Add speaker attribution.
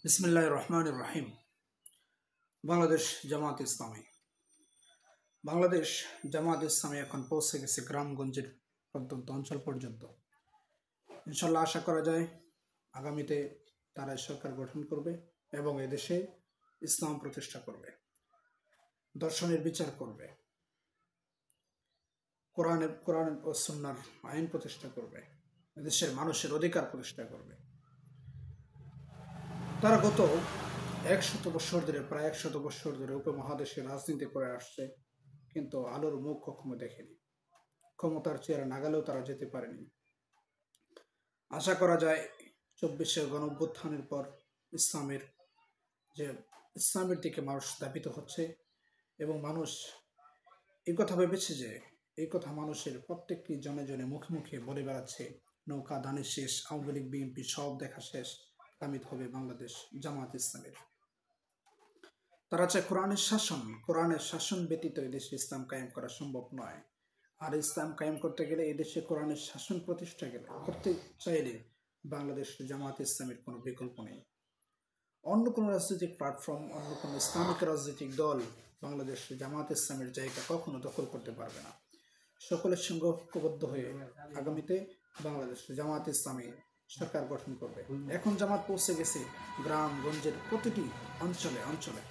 Speaker 1: বিসমিল্লাহির রহমানির রহিম। বাংলাদেশ জামাত ইসলামী এখন পৌঁছে গেছে গ্রামগঞ্জের প্রত্যন্ত অঞ্চল পর্যন্ত। ইনশাল্লাহ আশা করা যায় আগামীতে তারা সরকার গঠন করবে এবং এদেশে ইসলাম প্রতিষ্ঠা করবে, দর্শনের বিচার করবে, কোরআন ও সুন্নাহর আইন প্রতিষ্ঠা করবে, এদেশের মানুষের অধিকার প্রতিষ্ঠা করবে। তারা গত 100 বছর ধরে, প্রায় 100 বছর ধরে উপমহাদেশে রাজনীতি করে আসছে, কিন্তু আলোর মুখ কখনো দেখেনি। ক্ষমতার চেয়ারে নাগালেও তারা যেতে পারেনি। আশা করা যায় 24-এর গণঅভ্যুত্থানের পর ইসলামের দিকে মানুষ ধাবিত হচ্ছে এবং মানুষ এই কথা ভেবেছে যে এই কথা মানুষের প্রত্যেকটি জনে জনে মুখে মুখে বলে বেড়াচ্ছে, নৌকা দানে শেষ, আওয়ামী লীগ বিএনপি সব দেখা শেষ, কামিত হবে বাংলাদেশ জামাত ইসলামের। তারা চায় কোরআনের শাসন ব্যতীত এদেশে ইসলাম কায়েম করা সম্ভব নয়। আর ইসলাম কায়েম করতে গেলে এদেশে কোরআনের শাসন প্রতিষ্ঠা করতে চাইলে বাংলাদেশ জামাত ইসলামের কোনো বিকল্প নেই। অন্য কোনো রাজনৈতিক প্ল্যাটফর্ম, অন্য কোনো ইসলামিক রাজনৈতিক দল বাংলাদেশ জামাত ইসলামের জায়গা কখনো দখল করতে পারবে না। সকলের সঙ্গে ঐক্যবদ্ধ হয়ে আগামীতে বাংলাদেশ জামাত ইসলামী সরকার গঠন করবে। এখন জামাত পৌঁছে গেছে গ্রামগঞ্জের প্রতিটি অঞ্চলে।